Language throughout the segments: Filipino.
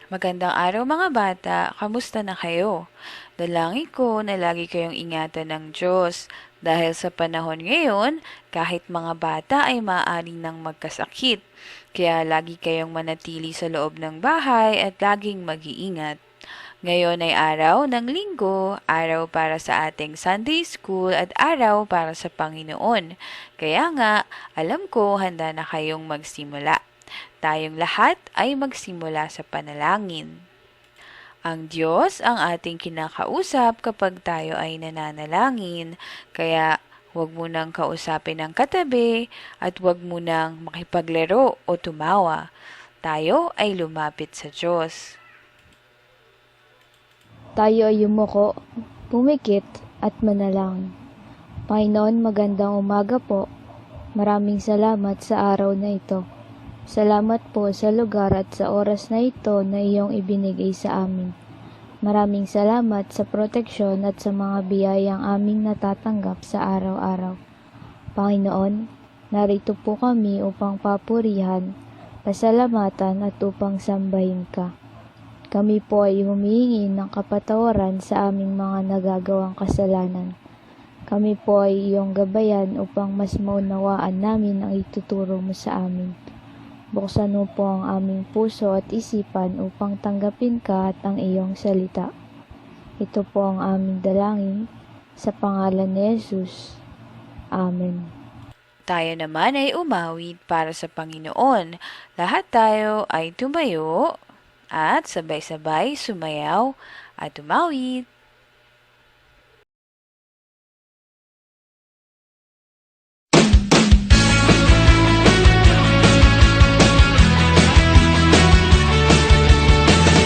Magandang araw mga bata, kamusta na kayo? Dalangin ko na lagi kayong ingatan ng Diyos dahil sa panahon ngayon, kahit mga bata ay maaaring nang magkasakit. Kaya lagi kayong manatili sa loob ng bahay at laging mag-iingat. Ngayon ay araw ng linggo, araw para sa ating Sunday School at araw para sa Panginoon. Kaya nga, alam ko handa na kayong magsimula. Tayong lahat ay magsimula sa panalangin. Ang Diyos ang ating kinakausap kapag tayo ay nananalangin, kaya huwag mo nang kausapin ang katabi at huwag mo nang makipaglaro o tumawa. Tayo ay lumapit sa Diyos. Tayo ay yumuko, pumikit at manalangin. Panginoon, magandang umaga po. Maraming salamat sa araw na ito. Salamat po sa lugar at sa oras na ito na iyong ibinigay sa amin. Maraming salamat sa proteksyon at sa mga biyayang aming natatanggap sa araw-araw. Panginoon, narito po kami upang papurihan, pasalamatan at upang sambahin ka. Kami po ay humihingi ng kapatawaran sa aming mga nagagawang kasalanan. Kami po ay iyong gabayan upang mas maunawaan namin ang ituturo mo sa amin. Buksan mo po ang aming puso at isipan upang tanggapin ka at ang iyong salita. Ito po ang aming dalangin sa pangalan ni Jesus. Amen. Tayo naman ay umawit para sa Panginoon. Lahat tayo ay tumayo at sabay-sabay sumayaw at umawit.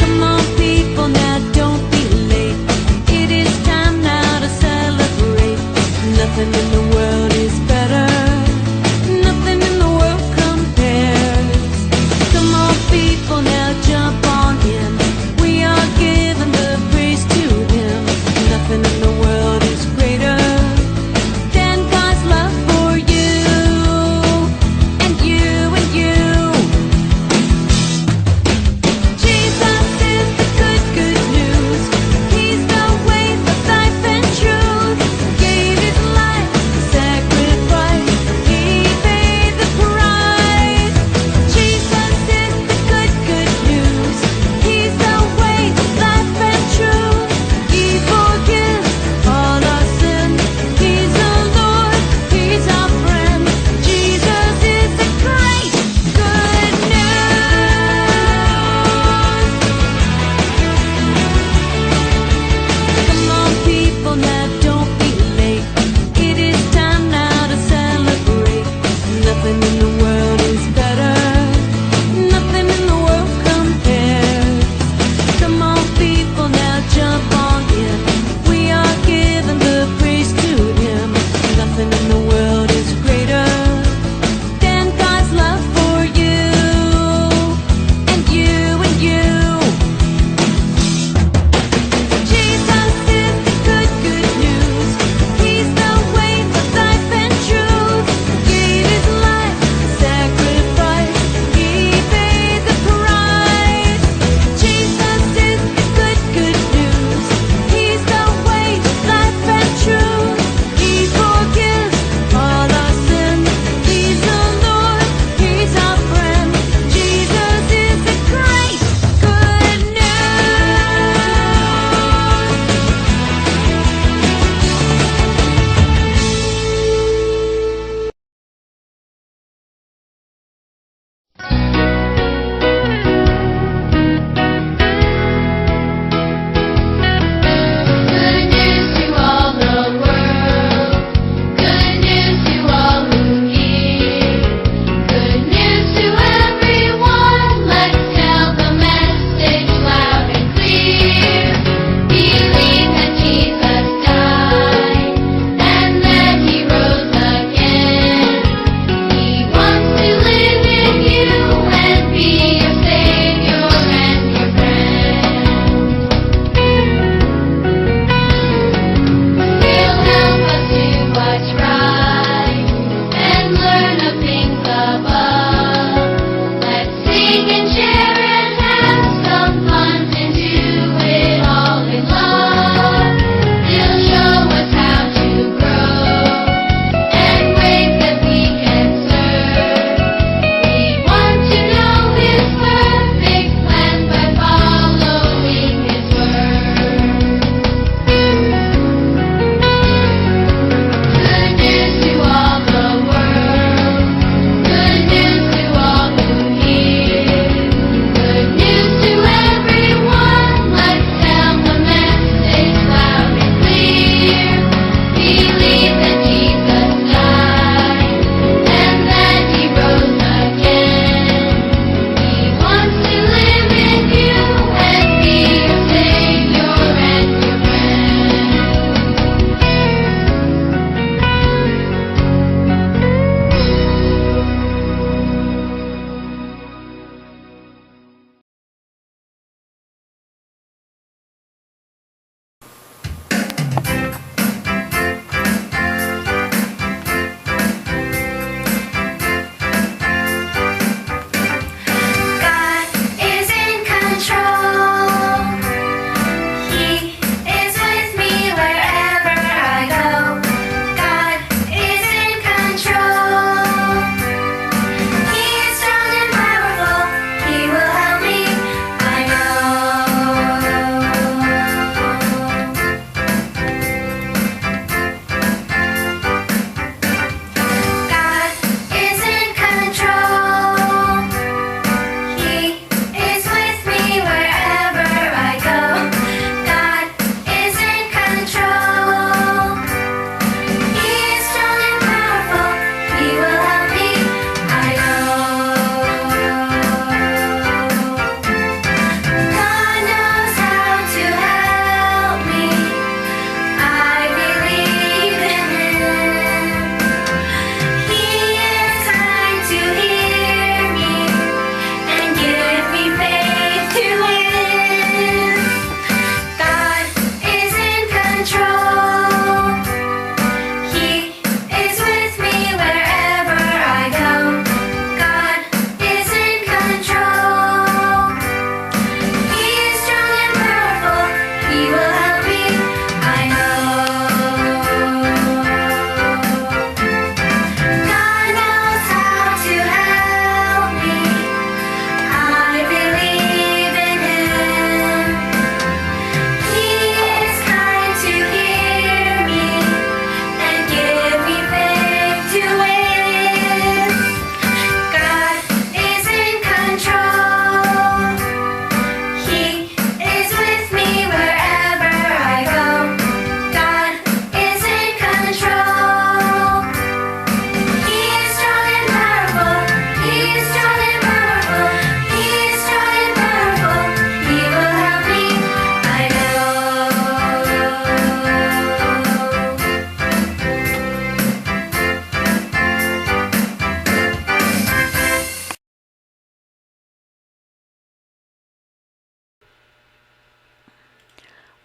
Come on, people, now don't be late. It is time now to celebrate. Nothing in the world is better. Nothing in the world compares. Come on, people, now jump on in. We are giving the praise to Him.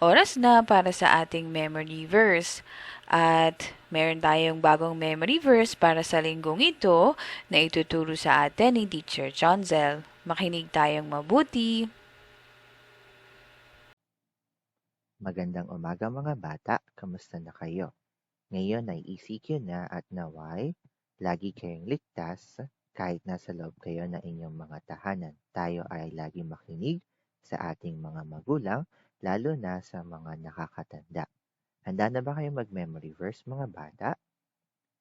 Oras na para sa ating memory verse. At meron tayong bagong memory verse para sa linggong ito na ituturo sa atin ni Teacher Johnzel. Makinig tayong mabuti. Magandang umaga mga bata, kamusta na kayo? Ngayon ay ECQ na at naway, lagi kayong ligtas kahit nasa loob kayo ng inyong mga tahanan. Tayo ay lagi makinig sa ating mga magulang, lalo na sa mga nakakatanda. Handa na ba kayo mag-memory verse mga bata?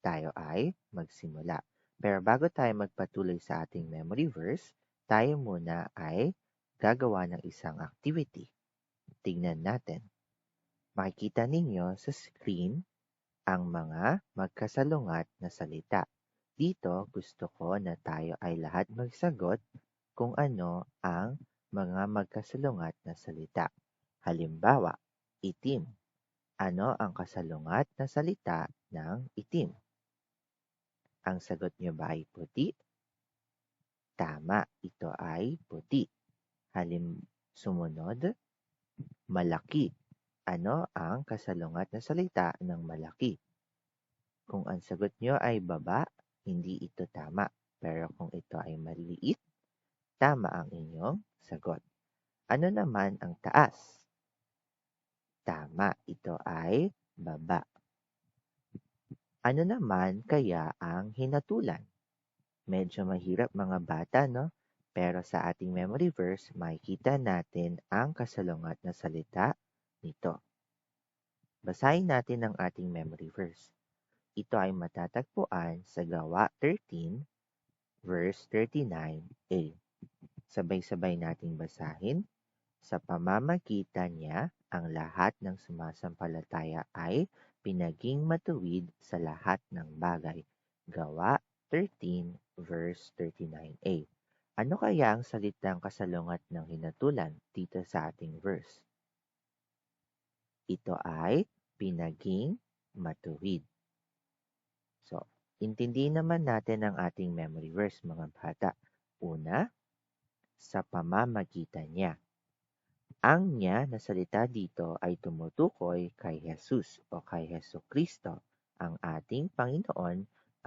Tayo ay magsimula. Pero bago tayo magpatuloy sa ating memory verse, tayo muna ay gagawa ng isang activity. Tingnan natin. Makikita ninyo sa screen ang mga magkasalungat na salita. Dito gusto ko na tayo ay lahat magsagot kung ano ang mga magkasalungat na salita. Halimbawa, itim. Ano ang kasalungat na salita ng itim? Ang sagot nyo ba ay puti? Tama, ito ay puti. Sumunod, malaki. Ano ang kasalungat na salita ng malaki? Kung ang sagot nyo ay baba, hindi ito tama. Pero kung ito ay maliit, tama ang inyong sagot. Ano naman ang taas? Tama, ito ay baba. Ano naman kaya ang hinatulan? Medyo mahirap mga bata, no? Pero sa ating memory verse, makikita natin ang kasalungat na salita nito. Basahin natin ang ating memory verse. Ito ay matatagpuan sa Gawa 13, verse 39a. Sabay-sabay nating basahin. Sa pamamagitan niya, ang lahat ng sumasampalataya ay pinaging matuwid sa lahat ng bagay. Gawa 13, verse 39a. Ano kaya ang salitang kasalungat ng hinatulan dito sa ating verse? Ito ay pinaging matuwid. So, intindihin naman natin ang ating memory verse mga bata. Una, sa pamamagitan niya. Ang niya na salita dito ay tumutukoy kay Jesus o kay Heso Kristo, ang ating Panginoon,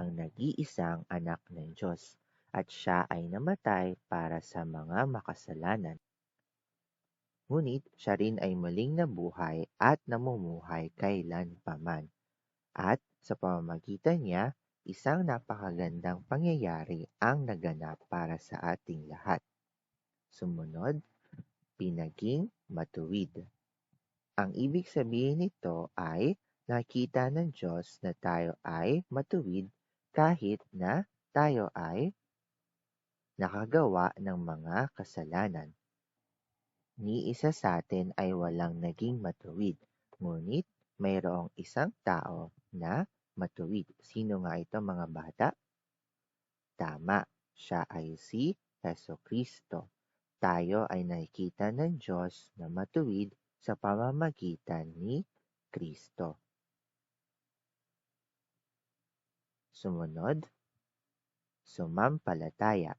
ang nag-iisang anak ng Diyos, at siya ay namatay para sa mga makasalanan. Ngunit siya rin ay muling nabuhay at namumuhay kailanpaman. At sa pamamagitan niya, isang napakagandang pangyayari ang naganap para sa ating lahat. Sumunod, pinaging matuwid. Ang ibig sabihin nito ay nakita ng Diyos na tayo ay matuwid kahit na tayo ay nakagawa ng mga kasalanan. Ni isa sa atin ay walang naging matuwid, ngunit mayroong isang tao na matuwid. Sino nga ito mga bata? Tama, siya ay si Heso Kristo. Tayo ay nakikita ng Diyos na matuwid sa pamamagitan ni Kristo. Sumunod, sumampalataya.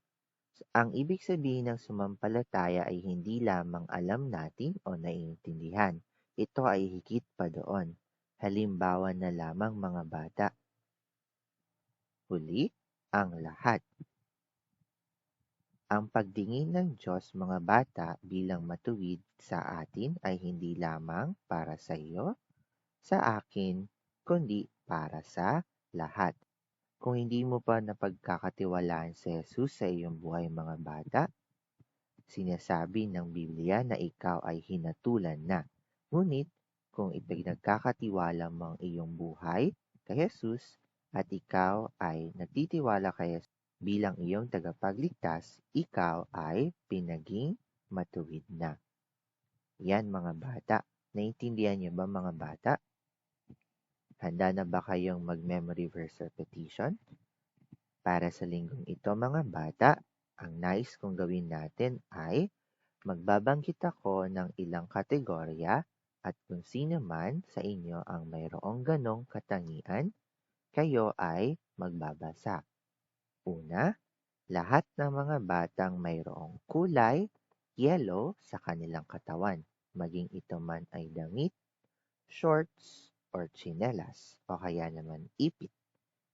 Ang ibig sabihin ng sumampalataya ay hindi lamang alam natin o naiintindihan. Ito ay higit pa doon. Halimbawa na lamang mga bata. Huli, ang lahat. Ang pagdingin ng Diyos mga bata bilang matuwid sa atin ay hindi lamang para sa iyo, sa akin, kundi para sa lahat. Kung hindi mo pa napagkakatiwalaan si Jesus sa iyong buhay mga bata, sinasabi ng Biblia na ikaw ay hinatulan na. Ngunit kung ipinagkakatiwala mo ang iyong buhay kay Jesus at ikaw ay nagtitiwala kay Jesus bilang iyong tagapagligtas, ikaw ay pinaging matuwid na. Yan mga bata. Naintindihan niyo ba mga bata? Handa na ba kayong mag-memory verse repetition? Para sa linggong ito mga bata, ang nais kong gawin natin ay magbabanggit ako ng ilang kategorya at kung sino man sa inyo ang mayroong ganong katangian, kayo ay magbabasa. Una, lahat ng mga batang mayroong kulay yellow sa kanilang katawan. maging ito man ay damit, shorts, or tsinelas, o kaya naman ipit.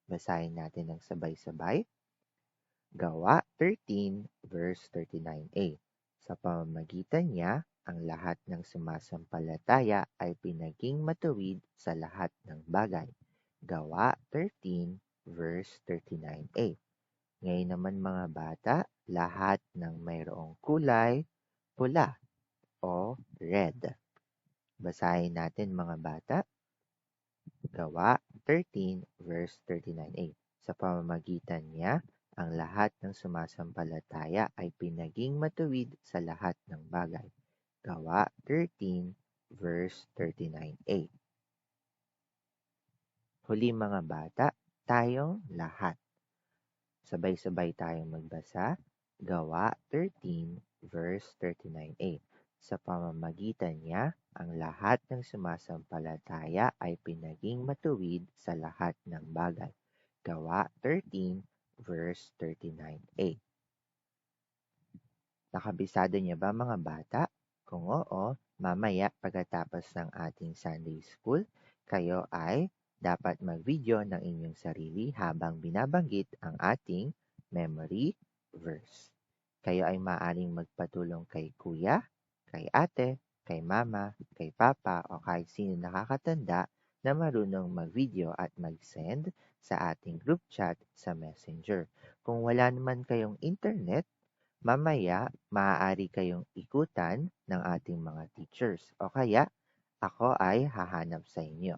Basahin natin ng sabay-sabay. Gawa 13 verse 39a. Sa pamamagitan niya, ang lahat ng sumasampalataya ay pinaging matuwid sa lahat ng bagay. Gawa 13 verse 39a. Ngayon naman mga bata, lahat ng mayroong kulay pula o red. Basahin natin mga bata. Gawa 13 verse 39a. Sa pamamagitan niya, ang lahat ng sumasampalataya ay pinaging matuwid sa lahat ng bagay. Gawa 13 verse 39a. Huli mga bata, tayong lahat. Sabay-sabay tayong magbasa. Gawa 13 verse 39a. Sa pamamagitan niya, ang lahat ng sumasampalataya ay pinaging matuwid sa lahat ng bagay. Gawa 13 verse 39a. Nakabisado niyo ba mga bata? Kung oo, mamaya pagkatapos ng ating Sunday School, kayo ay dapat mag-video ng inyong sarili habang binabanggit ang ating memory verse. Kayo ay maaaring magpatulong kay kuya, kay ate, kay mama, kay papa, o kahit sino nakakatanda na marunong mag-video at mag-send sa ating group chat sa Messenger. Kung wala naman kayong internet, mamaya maaari kayong ikutan ng ating mga teachers, o kaya ako ay hahanap sa inyo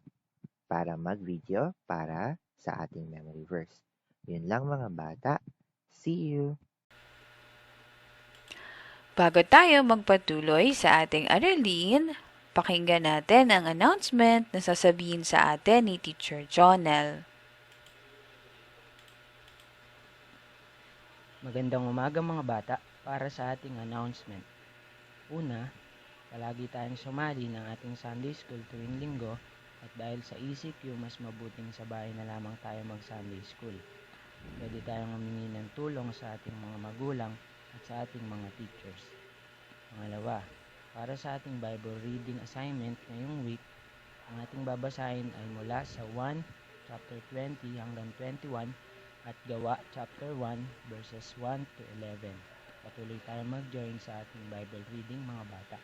para mag-video para sa ating memory verse. Yun lang mga bata. See you! Bago tayo magpatuloy sa ating aralin, pakinggan natin ang announcement na sasabihin sa atin ni Teacher Jonel. Magandang umaga mga bata para sa ating announcement. Una, palagi tayong sumali ng ating Sunday School tuwing linggo at dahil sa ECQ, mas mabuting sa bahay na lamang tayo mag-Sunday School. Pwede tayong humingi ng tulong sa ating mga magulang at sa ating mga teachers. Pangalawa, para sa ating Bible reading assignment ngayong week, ang ating babasahin ay mula sa 1 chapter 20 hanggang 21 at Gawa chapter 1 verses 1 to 11. Patuloy tayong mag-join sa ating Bible reading mga bata.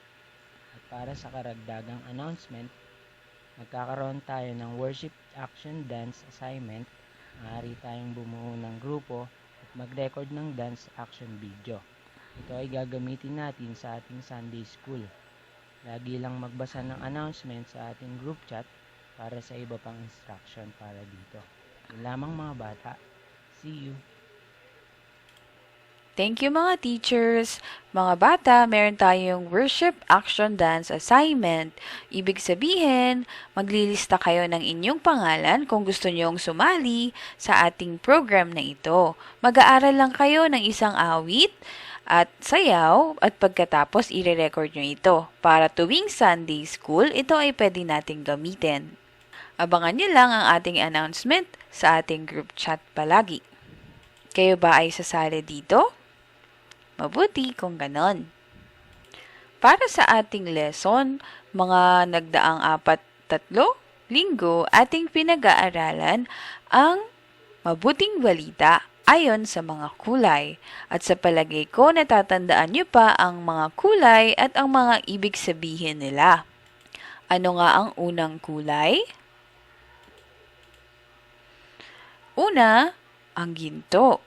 At para sa karagdagang announcement, magkakaroon tayo ng worship action dance assignment. Maaari tayong bumuo ng grupo at mag-record ng dance action video. Ito ay gagamitin natin sa ating Sunday School. Lagi lang magbasa ng announcement sa ating group chat para sa iba pang instruction para dito. Yun lamang mga bata. See you! Thank you mga teachers. Mga bata, meron tayong worship action dance assignment. Ibig sabihin, maglilista kayo ng inyong pangalan kung gusto nyong sumali sa ating program na ito. Mag-aaral lang kayo ng isang awit at sayaw at pagkatapos i-record nyo ito. Para tuwing Sunday School, ito ay pwede nating gamitin. Abangan nyo lang ang ating announcement sa ating group chat palagi. Kayo ba ay sasali dito? Mabuti kung ganon. Para sa ating lesson, mga nagdaang 3 linggo, ating pinag-aaralan ang mabuting balita ayon sa mga kulay. At sa palagay ko, natatandaan nyo pa ang mga kulay at ang mga ibig sabihin nila. Ano nga ang unang kulay? Una, ang ginto.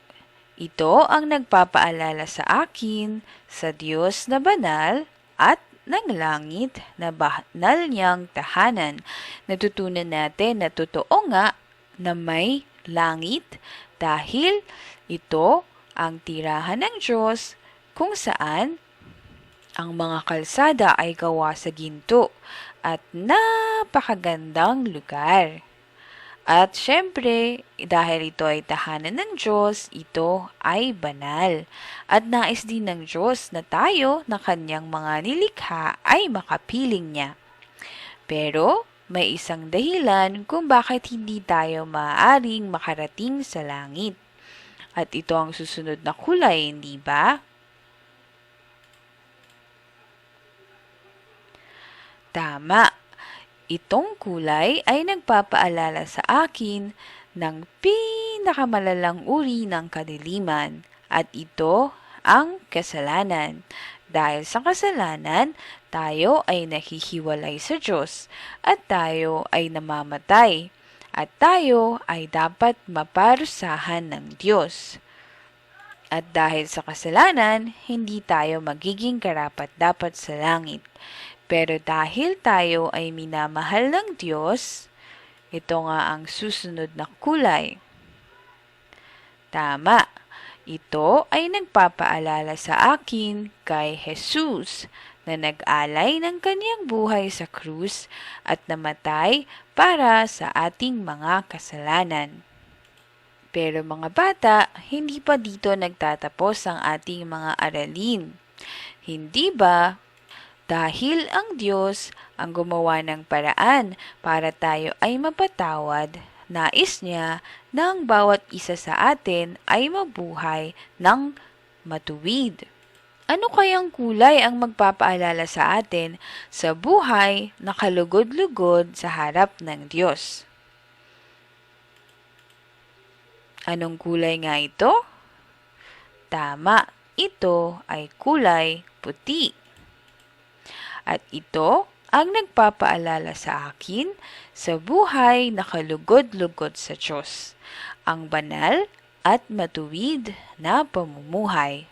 Ito ang nagpapaalala sa akin sa Diyos na banal at ng langit na banal niyang tahanan. Natutunan natin na totoo nga na may langit dahil ito ang tirahan ng Diyos kung saan ang mga kalsada ay gawa sa ginto at napakagandang lugar. At syempre, dahil ito ay tahanan ng Diyos, ito ay banal. At nais din ng Diyos na tayo na kanyang mga nilikha ay makapiling niya. Pero, may isang dahilan kung bakit hindi tayo maaaring makarating sa langit. At ito ang susunod na kulay, hindi ba? Tama. Itong kulay ay nagpapaalala sa akin ng pinakamalalang uri ng kadiliman at ito ang kasalanan. Dahil sa kasalanan, tayo ay nahihiwalay sa Diyos at tayo ay namamatay at tayo ay dapat maparusahan ng Diyos. At dahil sa kasalanan, hindi tayo magiging karapat-dapat sa langit. Pero dahil tayo ay minamahal ng Diyos, ito nga ang susunod na kulay. Tama, ito ay nagpapaalala sa akin kay Jesus na nag-alay ng kanyang buhay sa krus at namatay para sa ating mga kasalanan. Pero mga bata, hindi pa dito nagtatapos ang ating mga aralin. Hindi ba? Dahil ang Diyos ang gumawa ng paraan para tayo ay mapatawad, nais niya na ang bawat isa sa atin ay mabuhay ng matuwid. Ano kayang kulay ang magpapaalala sa atin sa buhay na kalugod-lugod sa harap ng Diyos? Anong kulay nga ito? Tama, ito ay kulay puti. At ito ang nagpapaalala sa akin sa buhay na kalugod-lugod sa Diyos, ang banal at matuwid na pamumuhay.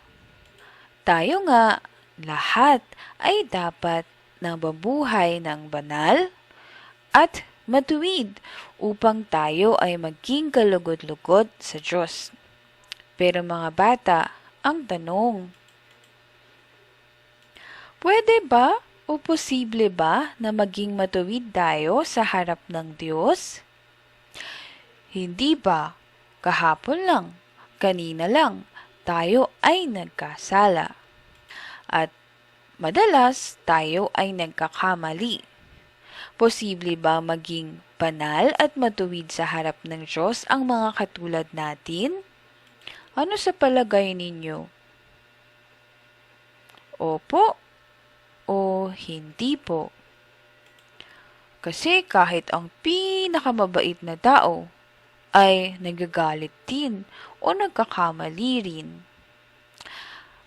Tayo nga, lahat ay dapat na mabuhay ng banal at matuwid upang tayo ay maging kalugod-lugod sa Diyos. Pero mga bata, ang tanong, pwede ba o posible ba na maging matuwid tayo sa harap ng Diyos? Hindi ba? Kahapon lang, kanina lang, tayo ay nagkasala. At madalas tayo ay nagkakamali. Posible ba maging banal at matuwid sa harap ng Diyos ang mga katulad natin? Ano sa palagay ninyo? Opo o hindi po? Kasi kahit ang pinakamabait na tao ay nagagalit din o nagkakamali rin.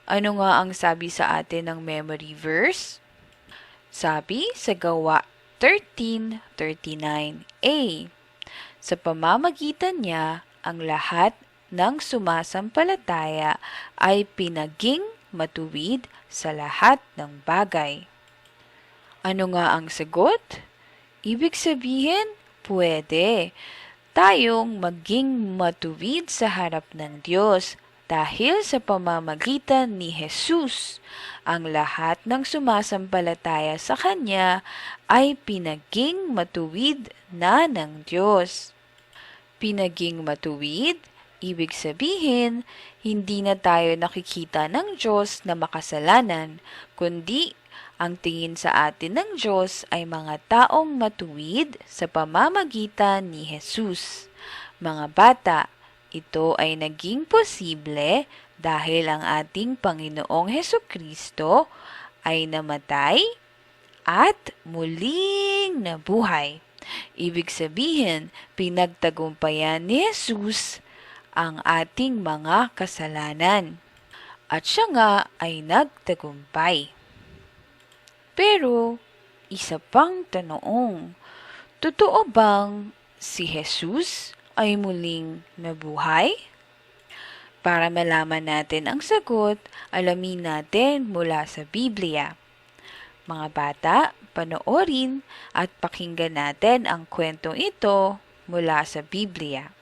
Ano nga ang sabi sa atin ng memory verse? Sabi sa Gawa 13:39a, sa pamamagitan niya ang lahat ng sumasampalataya ay pinaging matuwid sa lahat ng bagay. Ano nga ang sagot? Ibig sabihin, pwede tayong maging matuwid sa harap ng Diyos dahil sa pamamagitan ni Jesus. Ang lahat ng sumasampalataya sa Kanya ay pinaging matuwid na ng Diyos. Pinaging matuwid, ibig sabihin, hindi na tayo nakikita ng Diyos na makasalanan, kundi ang tingin sa atin ng Diyos ay mga taong matuwid sa pamamagitan ni Jesus. Mga bata, ito ay naging posible dahil ang ating Panginoong Hesukristo ay namatay at muling nabuhay. Ibig sabihin, pinagtagumpayan ni Jesus ang ating mga kasalanan. At siya nga ay nagtagumpay. Pero, isa pang tanong, totoo bang si Jesus ay muling nabuhay? Para malaman natin ang sagot, alamin natin mula sa Biblia. Mga bata, panoorin at pakinggan natin ang kwentong ito mula sa Biblia.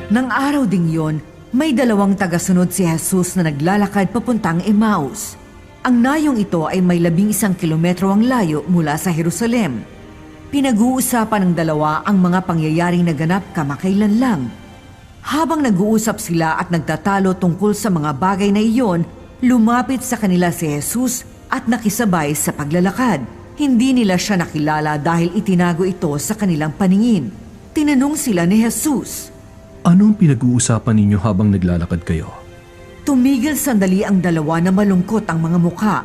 Nang araw ding yon, may dalawang tagasunod si Jesus na naglalakad papuntang Emmaus. Ang nayong ito ay may 11 kilometro ang layo mula sa Jerusalem. Pinag-uusapan ng dalawa ang mga pangyayaring naganap kamakailan lang. Habang nag-uusap sila at nagtatalo tungkol sa mga bagay na iyon, lumapit sa kanila si Jesus at nakisabay sa paglalakad. Hindi nila siya nakilala dahil itinago ito sa kanilang paningin. Tinanong sila ni Jesus, Anong pinag-uusapan ninyo habang naglalakad kayo? Tumigil sandali ang dalawa na malungkot ang mga mukha.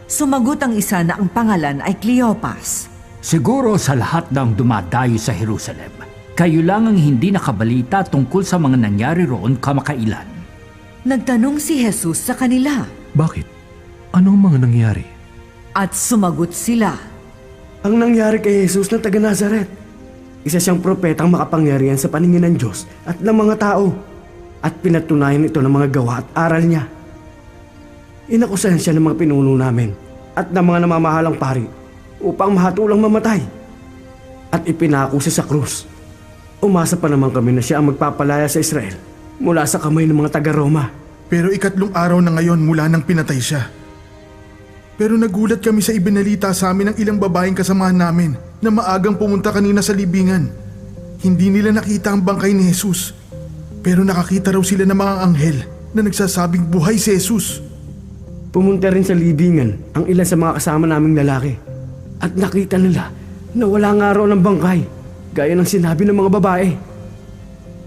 Sumagot ang isa na ang pangalan ay Cleopas. Siguro sa lahat ng dumadayo sa Jerusalem, kayo lang ang hindi nakabalita tungkol sa mga nangyari roon kamakailan. Nagtanong si Jesus sa kanila Bakit? Anong mga nangyari? at sumagot sila. Ang nangyari kay Jesus na taga Nazaret. Isa siyang propetang makapangyarihan sa paningin ng Diyos at ng mga tao. At pinatunayan ito ng mga gawa at aral niya. Inakusahan siya ng mga pinuno namin at ng mga namamahalang pari upang mahatulang mamatay. At ipinako siya sa krus. Umasa pa naman kami na siya ang magpapalaya sa Israel mula sa kamay ng mga taga-Roma. Pero 3 araw na ngayon mula nang pinatay siya. Pero nagulat kami sa ibinalita sa amin ng ilang babaeng kasamahan namin na maagang pumunta kanina sa libingan. Hindi nila nakita ang bangkay ni Jesus. Pero nakakita raw sila ng mga anghel na nagsasabing buhay si Jesus. Pumunta rin sa libingan ang ilan sa mga kasama naming lalaki. At nakita nila na wala nga raw ng bangkay, gaya ng sinabi ng mga babae.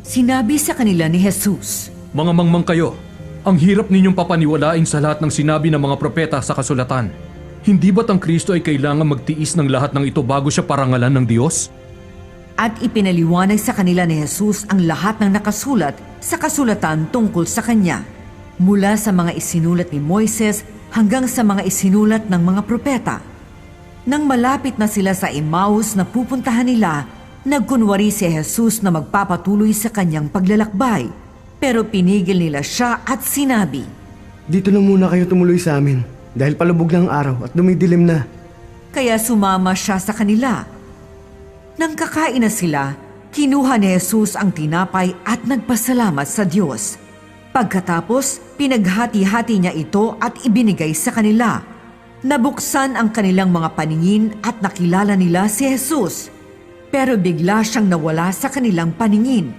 Sinabi sa kanila ni Jesus, Mga mangmang kayo, ang hirap ninyong papaniwalain sa lahat ng sinabi ng mga propeta sa kasulatan. Hindi ba't ang Kristo ay kailangan magtiis ng lahat ng ito bago siya parangalan ng Diyos? at ipinaliwanag sa kanila ni Jesus ang lahat ng nakasulat sa kasulatan tungkol sa kanya, mula sa mga isinulat ni Moises hanggang sa mga isinulat ng mga propeta. Nang malapit na sila sa Emmaus na pupuntahan nila, nagkunwari si Jesus na magpapatuloy sa kanyang paglalakbay, pero pinigil nila siya at sinabi, Dito na muna kayo tumuloy sa amin dahil palubog na ang araw at dumidilim na. kaya sumama siya sa kanila. Nang kakain na sila, kinuha ni Jesus ang tinapay at nagpasalamat sa Diyos. Pagkatapos, pinaghati-hati niya ito at ibinigay sa kanila. Nabuksan ang kanilang mga paningin at nakilala nila si Jesus. Pero bigla siyang nawala sa kanilang paningin.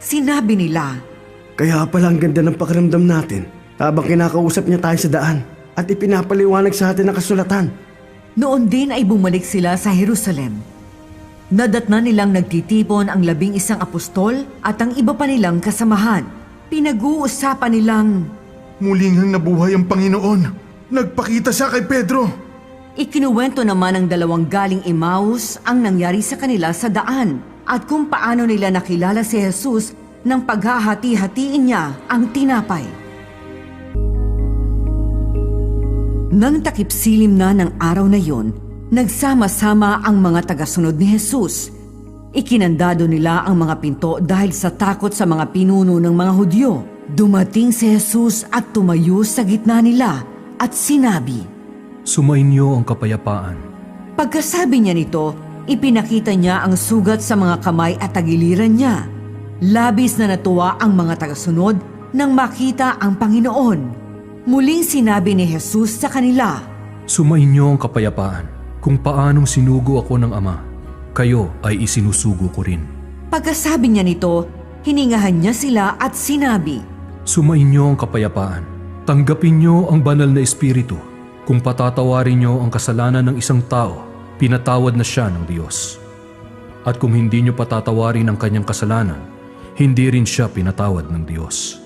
Sinabi nila, Kaya pala ang ganda ng pakiramdam natin habang kinakausap niya tayo sa daan at ipinapaliwanag sa atin ang kasulatan. noon din ay bumalik sila sa Jerusalem. Nadatna nilang nagtitipon ang 11 apostol at ang iba pa nilang kasamahan. Pinag-uusapan nilang, Muling ang nabuhay ang Panginoon. Nagpakita siya kay Pedro. ikinuwento naman ng dalawang galing Emmaus ang nangyari sa kanila sa daan at kung paano nila nakilala si Jesus nang paghahati-hatiin niya ang tinapay. Nang takip silim na ng araw na yon, nagsama-sama ang mga tagasunod ni Jesus. Ikinandado nila ang mga pinto dahil sa takot sa mga pinuno ng mga Hudyo. Dumating si Jesus at tumayo sa gitna nila at sinabi, Sumainyo ang kapayapaan. Pagkasabi niya nito, ipinakita niya ang sugat sa mga kamay at tagiliran niya. Labis na natuwa ang mga tagasunod nang makita ang Panginoon. Muling sinabi ni Jesus sa kanila, Sumainyo ang kapayapaan. Kung paanong sinugo ako ng Ama, kayo ay isinusugo ko rin. Pagkasabi niya nito, hiningahan niya sila at sinabi, Sumainyo ang kapayapaan. Tanggapin niyo ang banal na Espiritu. Kung patatawarin niyo ang kasalanan ng isang tao, pinatawad na siya ng Diyos. At kung hindi niyo patatawarin ang kanyang kasalanan, hindi rin siya pinatawad ng Diyos.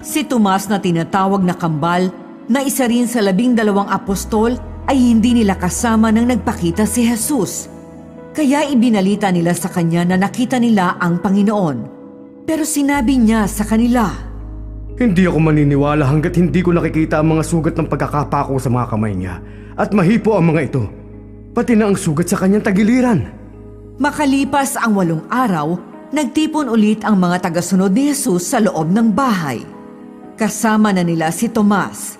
Si Tomas na tinatawag na kambal, na isa rin sa 12 apostol, ay hindi nila kasama nang nagpakita si Jesus. Kaya ibinalita nila sa kanya na nakita nila ang Panginoon. Pero sinabi niya sa kanila, Hindi ako maniniwala hanggat hindi ko nakikita ang mga sugat ng pagkakapako sa mga kamay niya at mahipo ang mga ito, pati na ang sugat sa kanyang tagiliran. Makalipas ang 8 araw, nagtipon ulit ang mga tagasunod ni Jesus sa loob ng bahay. Kasama na nila si Tomas.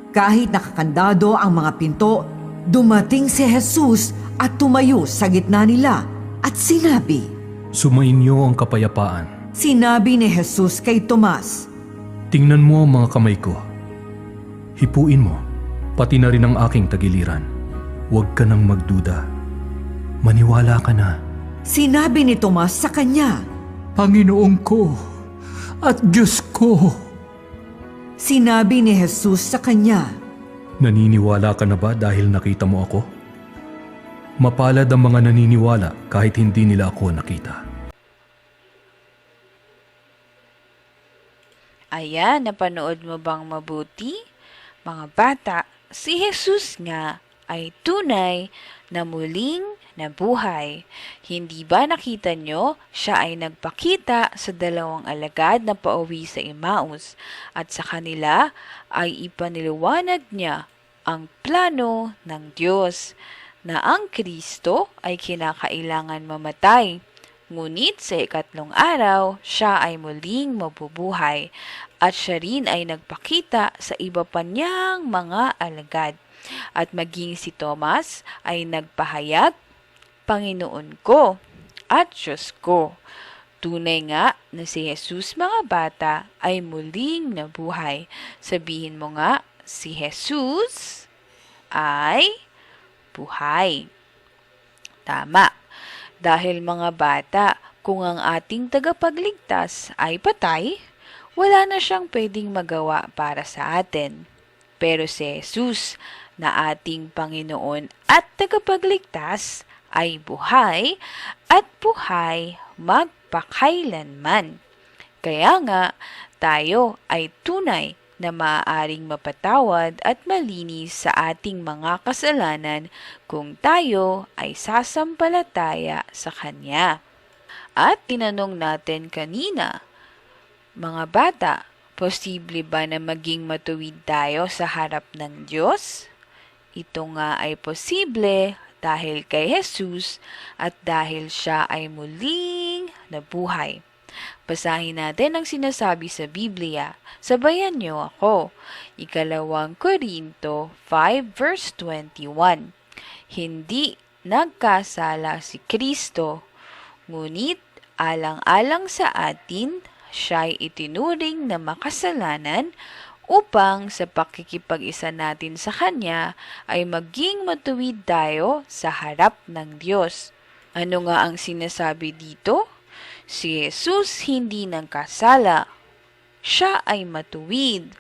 Kahit nakakandado ang mga pinto, dumating si Jesus at tumayo sa gitna nila at sinabi, Sumainyo ang kapayapaan. Sinabi ni Jesus kay Tomas, Tingnan mo ang mga kamay ko. Hipuin mo, pati na rin ang aking tagiliran. Huwag ka nang magduda. Maniwala ka na. Sinabi ni Tomas sa kanya, Panginoon ko at Diyos ko. Sinabi ni Jesus sa kanya, Naniniwala ka na ba dahil nakita mo ako? Mapalad ang mga naniniwala kahit hindi nila ako nakita. Ayan, napanood mo bang mabuti? Mga bata, si Jesus nga ay tunay na muling nabuhay. Hindi ba nakita nyo, siya ay nagpakita sa dalawang alagad na pauwi sa Emmaus at sa kanila ay ipaniliwanag niya ang plano ng Diyos na ang Kristo ay kinakailangan mamatay. Ngunit sa ikatlong araw, siya ay muling mabubuhay at siya rin ay nagpakita sa iba pa niyang mga alagad. At maging si Thomas ay nagpahayag, Panginoon ko at Diyos ko. Tunay nga na si Jesus, mga bata, ay muling nabuhay. Sabihin mo nga, si Jesus ay buhay. Tama. Dahil mga bata, kung ang ating tagapagligtas ay patay, wala na siyang pwedeng magawa para sa atin. Pero si Jesus na ating Panginoon at tagapagligtas ay buhay at buhay magpakailanman. Kaya nga, tayo ay tunay na maaaring mapatawad at malinis sa ating mga kasalanan kung tayo ay sasampalataya sa Kanya. At tinanong natin kanina, mga bata, posible ba na maging matuwid tayo sa harap ng Diyos? Ito nga ay posible dahil kay Jesus at dahil siya ay muling nabuhay. Basahin natin ang sinasabi sa Biblia. Sabayan niyo ako. 2 Korinto 5 verse 21. Hindi nagkasala si Kristo, ngunit alang-alang sa atin, siya'y itinuring na makasalanan upang sa pakikipag-isa natin sa Kanya ay maging matuwid tayo sa harap ng Diyos. Ano nga ang sinasabi dito? Si Jesus hindi nagkasala. Siya ay matuwid.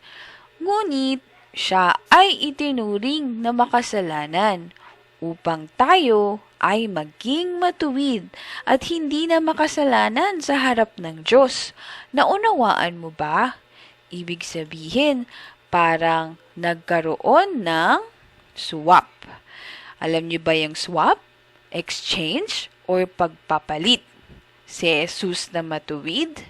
Ngunit siya ay itinuring na makasalanan upang tayo ay maging matuwid at hindi na makasalanan sa harap ng Diyos. Naunawaan mo ba? Ibig sabihin, parang nagkaroon ng swap. Alam niyo ba yung swap? Exchange or pagpapalit. Si Jesus na matuwid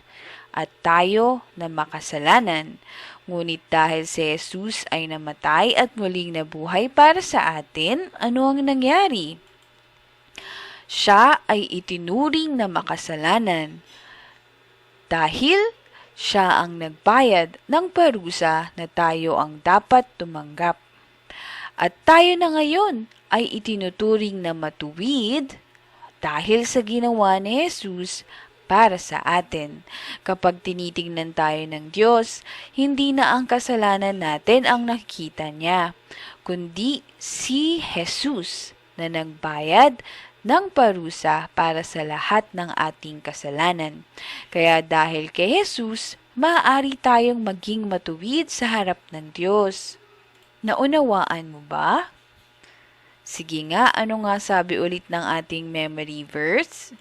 at tayo na makasalanan. Ngunit dahil si Jesus ay namatay at muling nabuhay para sa atin, ano ang nangyari? Siya ay itinuring na makasalanan dahil siya ang nagbayad ng parusa na tayo ang dapat tumanggap. At tayo na ngayon ay itinuturing na matuwid dahil sa ginawa ni Jesus para sa atin. Kapag tinitingnan tayo ng Diyos, hindi na ang kasalanan natin ang nakikita niya, kundi si Jesus na nagbayad ng parusa para sa lahat ng ating kasalanan. Kaya dahil kay Jesus, maaari tayong maging matuwid sa harap ng Diyos. Naunawaan mo ba? Sige nga, ano nga sabi ulit ng ating memory verse?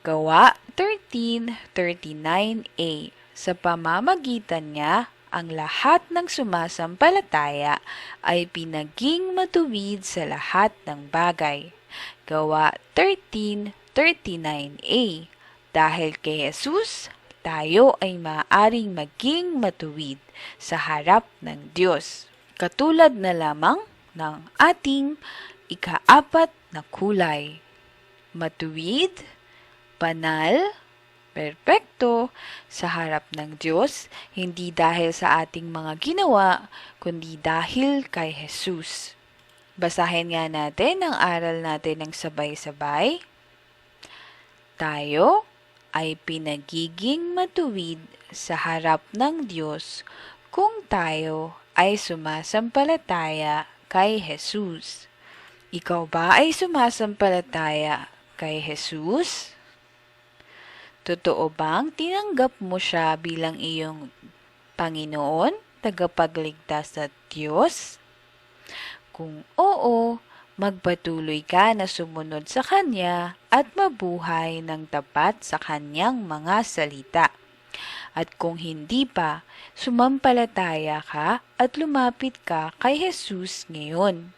Gawa 13:39a. Sa pamamagitan niya, ang lahat ng sumasampalataya ay pinaging matuwid sa lahat ng bagay. Gawa 13:39a. Dahil kay Jesus, tayo ay maaaring maging matuwid sa harap ng Diyos. Katulad na lamang ng ating ika-4 na kulay. Matuwid, banal, perpekto sa harap ng Diyos, hindi dahil sa ating mga ginawa, kundi dahil kay Jesus. Basahin nga natin ang aral natin ng sabay-sabay. Tayo ay pinagiging matuwid sa harap ng Diyos kung tayo ay sumasampalataya kay Jesus. Ikaw ba ay sumasampalataya kay Jesus? Totoo bang tinanggap mo siya bilang iyong Panginoon, tagapagligtas at Diyos? Kung oo, magpatuloy ka na sumunod sa Kanya at mabuhay ng tapat sa Kanyang mga salita. At kung hindi pa, sumampalataya ka at lumapit ka kay Jesus ngayon.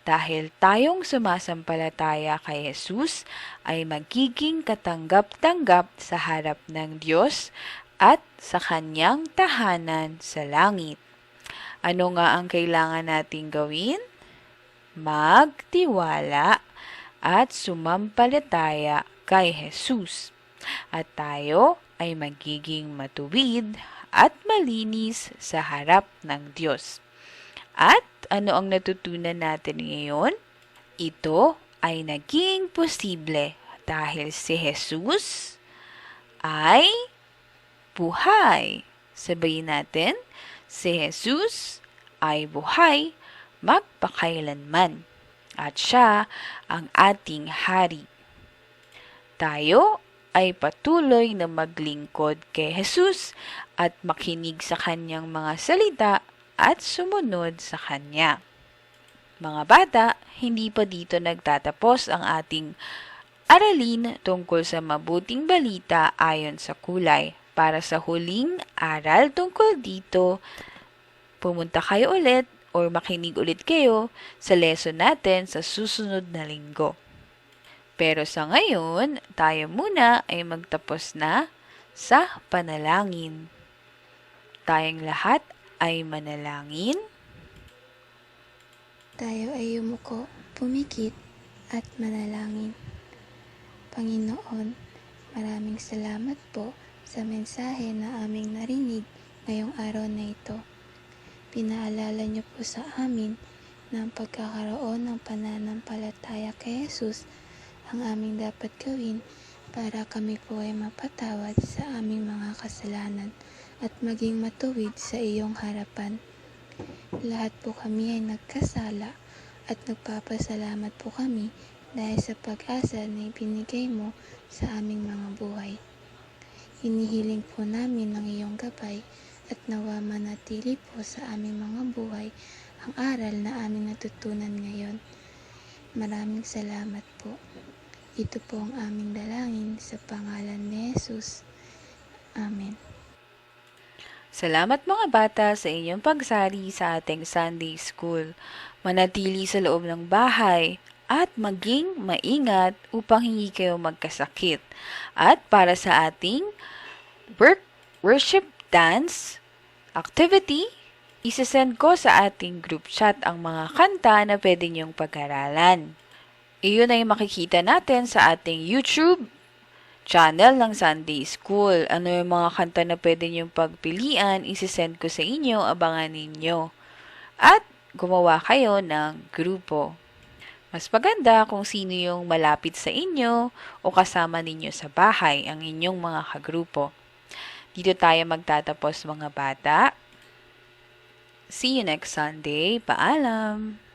Dahil tayong sumasampalataya kay Jesus ay magiging katanggap-tanggap sa harap ng Diyos at sa kanyang tahanan sa langit. Ano nga ang kailangan nating gawin? Magtiwala at sumampalataya kay Jesus. At tayo ay magiging matuwid at malinis sa harap ng Diyos. At ano ang natutunan natin ngayon? Ito ay naging posible dahil si Jesus ay buhay. Sabayin natin, si Jesus ay buhay magpakailanman at siya ang ating hari. Tayo ay patuloy na maglingkod kay Jesus at makinig sa kanyang mga salita at sumunod sa kanya. Mga bata, hindi pa dito nagtatapos ang ating aralin tungkol sa mabuting balita ayon sa kulay. Para sa huling aral tungkol dito, pumunta kayo ulit o makinig ulit kayo sa lesson natin sa susunod na linggo. Pero sa ngayon, tayo muna ay magtapos na sa panalangin. Tayong lahat ay manalangin. Tayo ay yumuko, pumikit at manalangin. Panginoon, maraming salamat po sa mensahe na aming narinig ngayong araw na ito. Pinaalala niyo po sa amin na ang pagkakaroon ng pananampalataya kay Jesus ang aming dapat gawin para kami po ay mapatawad sa aming mga kasalanan at maging matuwid sa iyong harapan. Lahat po kami ay nagkasala at nagpapasalamat po kami dahil sa pag-asa na ibinigay mo sa aming mga buhay. Hinihiling po namin ang iyong gabay at nawa manatili po sa aming mga buhay ang aral na aming natutunan ngayon. Maraming salamat po. Ito po ang aming dalangin sa pangalan ni Jesus. Amen. Salamat mga bata sa inyong pagsali sa ating Sunday School. Manatili sa loob ng bahay at maging maingat upang hindi kayo magkasakit. At para sa ating worship dance activity, isasend ko sa ating group chat ang mga kanta na pwede niyong pag-aralan. Iyon ay makikita natin sa ating YouTube channel ng Sunday School. Ano yung mga kanta na pwede niyong pagpilian, isasend ko sa inyo, abangan ninyo. At gumawa kayo ng grupo. Mas maganda kung sino yung malapit sa inyo o kasama ninyo sa bahay, ang inyong mga kagrupo. Dito tayo magtatapos mga bata. See you next Sunday. Paalam!